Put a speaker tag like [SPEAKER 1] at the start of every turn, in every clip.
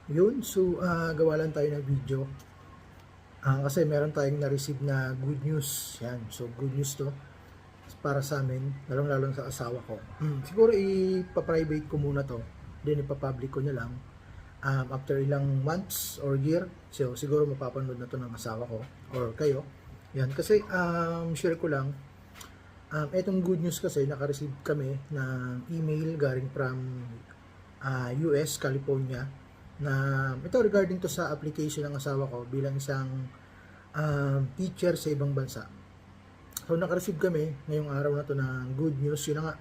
[SPEAKER 1] Yun, so gawa lang tayo ng video. Kasi meron tayong na-receive na good news. Yan, so good news to para sa amin, lalong-lalo sa asawa ko. Siguro ipa-private ko muna to, then ipa-public ko na lang. After ilang months or year, so siguro mapapanood na to ng asawa ko or kayo. Yan, kasi share ko lang, etong good news kasi naka-receive kami ng email galing from US, California, na ito regarding to sa application ng asawa ko bilang isang teacher sa ibang bansa. So naka-receive kami ngayong araw na to ng good news. Yun na nga,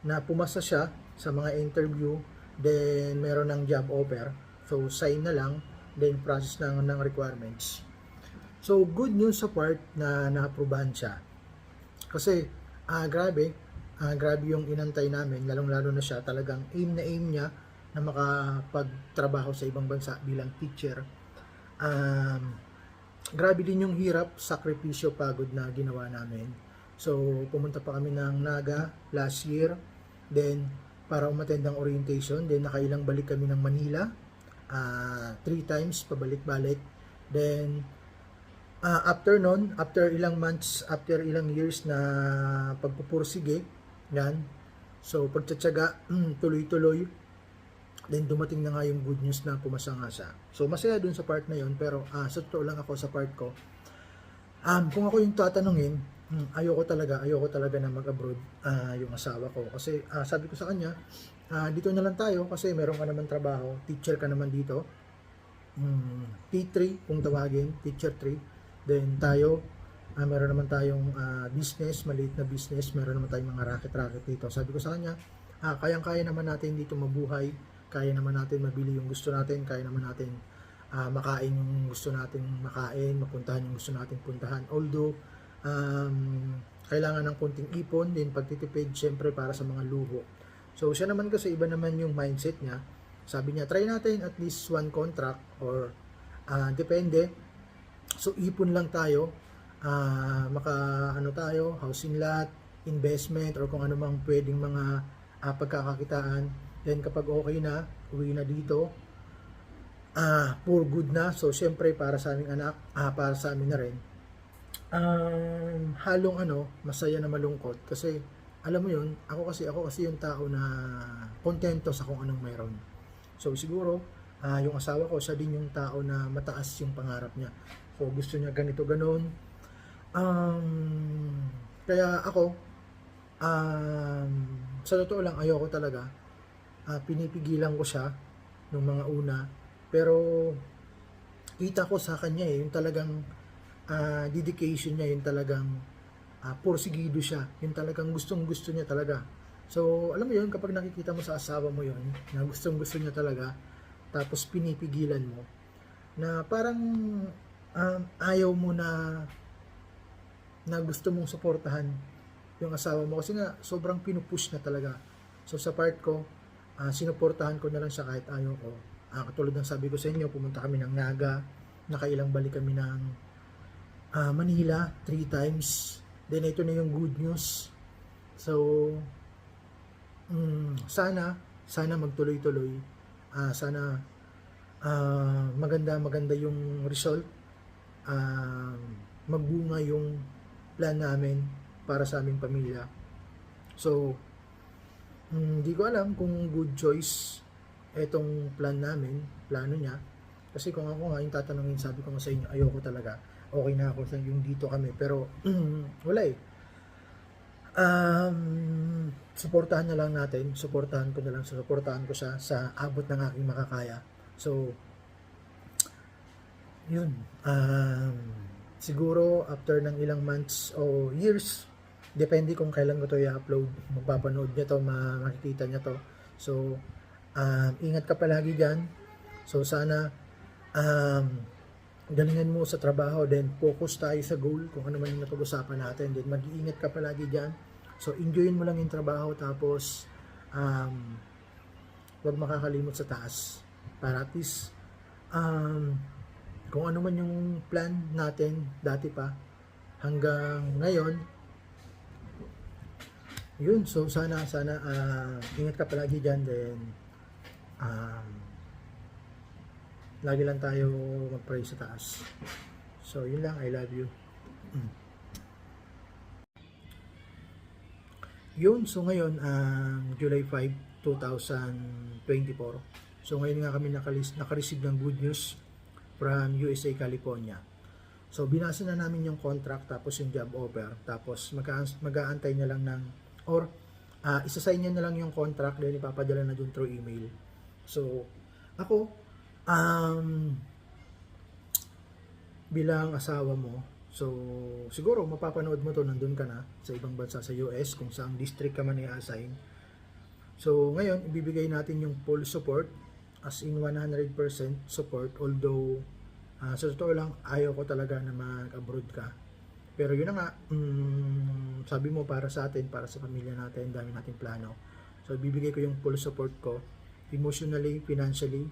[SPEAKER 1] na pumasa siya sa mga interview, then meron ng job offer. So sign na lang, then process ng requirements. So good news sa part na na-approvean siya. Kasi grabe yung inantay namin, lalong-lalo na siya, talagang aim na aim niya na makapagtrabaho sa ibang bansa bilang teacher. Grabe din yung hirap, sakripisyo, pagod na ginawa namin. So, pumunta pa kami ng Naga last year, then para umattend ng orientation, then nakailang balik kami ng Manila, 3 times, pabalik-balik. Then, after nun, after ilang months, after ilang years na pagpupursige, yan, so pagtsatsaga, tuloy-tuloy, then dumating na nga yung good news na pumasa nga siya. So masaya dun sa part na yun, pero sa totoo lang ako sa part ko, kung ako yung tatanungin, ayoko talaga na mag-abroad yung asawa ko. Kasi sabi ko sa kanya, dito na lang tayo kasi meron ka naman trabaho, teacher ka naman dito, T3 kung tawagin, teacher 3. Then tayo, meron naman tayong business, maliit na business, meron naman tayong mga racket-racket dito. Sabi ko sa kanya, kayang-kaya naman natin dito mabuhay, kaya naman natin mabili yung gusto natin, kaya naman natin makain yung gusto natin makain, mapuntahan yung gusto natin puntahan. Although, kailangan ng konting ipon, din pagtitipid, syempre para sa mga luho. So, siya naman kasi iba naman yung mindset niya. Sabi niya, try natin at least one contract or depende. So, ipon lang tayo, tayo, housing lot, investment, or kung ano mang pwedeng mga pagkakakitaan. Then kapag okay na, uwi na dito, for good na. So syempre para sa aming anak, para sa amin na rin. Halong masaya na malungkot kasi alam mo yun, ako kasi yung tao na kontento sa kung anong mayroon. So siguro, yung asawa ko, siya din yung tao na mataas yung pangarap niya. So gusto niya ganito, ganon. Kaya ako, sa totoo lang, ayoko talaga. Pinipigilan ko siya nung mga una, pero kita ko sa kanya yung talagang dedication niya, yung talagang porsigido siya, yung talagang gustong gusto niya talaga. So alam mo yun, kapag nakikita mo sa asawa mo yun na gustong gusto niya talaga, tapos pinipigilan mo na parang ayaw mo na gusto mong suportahan yung asawa mo kasi nga sobrang pinupush na talaga. So sa part ko, sinuportahan ko na lang siya kahit ayaw ko. Katulad ng sabi ko sa inyo, pumunta kami ng Naga, nakailang balik kami ng Manila 3 times. Then ito na yung good news. So sana magtuloy-tuloy. Sana maganda yung result. Magbunga yung plan namin para sa aming pamilya. So hindi ko alam kung good choice etong plano niya. Kasi kung ako nga yung tatanungin, sabi ko nga sa inyo, ayoko talaga. Okay na ako sa yung dito kami. Pero, wala eh. Suportahan na lang natin. Suportahan ko siya sa abot ng aking makakaya. So, yun. Siguro, after ng ilang months o years, depende kung kailan ko to i-upload, magpapanood niya to, makikita niya to. So ingat ka palagi dyan. So sana galingan mo sa trabaho, then focus tayo sa goal, kung ano man yung napag-usapan natin, then mag-iingat ka palagi dyan. So enjoyin mo lang yung trabaho, tapos huwag makakalimot sa taas para at least kung ano man yung plan natin dati pa hanggang ngayon, yun. So sana ingat ka palagi dyan, then Lagi lang tayo mag-pray sa taas. So, yun lang. I love you. Yun, so ngayon, July 5, 2024. So ngayon nga kami nakareceive ng good news from USA, California. So binasa na namin yung contract, tapos yung job offer, tapos mag-aantay na lang ng, or isasign niya na lang yung contract, then ipapadala na dun through email. So ako, bilang asawa mo, so siguro mapapanood mo to, nandun ka na sa ibang bansa sa US, kung saang district ka man i-assign. So ngayon, ibibigay natin yung full support, as in 100% support, although sa totoo lang, ayaw ko talaga na mag-abroad ka. Pero yun na nga, sabi mo para sa atin, para sa pamilya natin, dami nating plano. So ibibigay ko yung full support ko, emotionally, financially,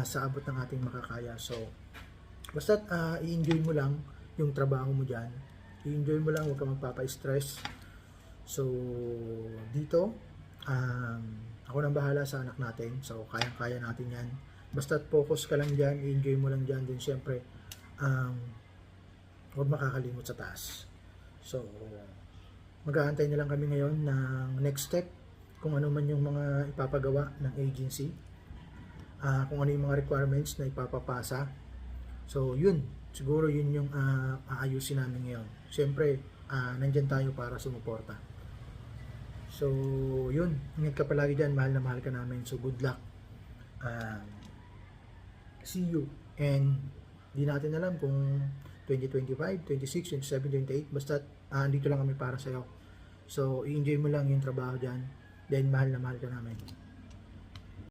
[SPEAKER 1] sa abot ng ating makakaya. So basta i-enjoy mo lang yung trabaho mo dyan. I-enjoy mo lang, huwag ka magpapa-stress. So dito, ako nang bahala sa anak natin. So kayang-kaya natin yan. Basta focus ka lang dyan, i-enjoy mo lang dyan. Din syempre, huwag makakalimot sa taas. So mag-aantay na lang kami ngayon ng next step, kung ano man yung mga ipapagawa ng agency, kung ano yung mga requirements na ipapapasa. So yun, siguro yun yung aayusin namin ngayon. Siyempre, nandyan tayo para sumuporta. So yun, ingat ka palagi dyan, mahal na mahal ka namin. So good luck. See you. And di natin alam kung 2025, 26, 27, 28, basta dito lang kami para sa'yo. So i-enjoy mo lang yung trabaho dyan. Then mahal na mahal ka namin.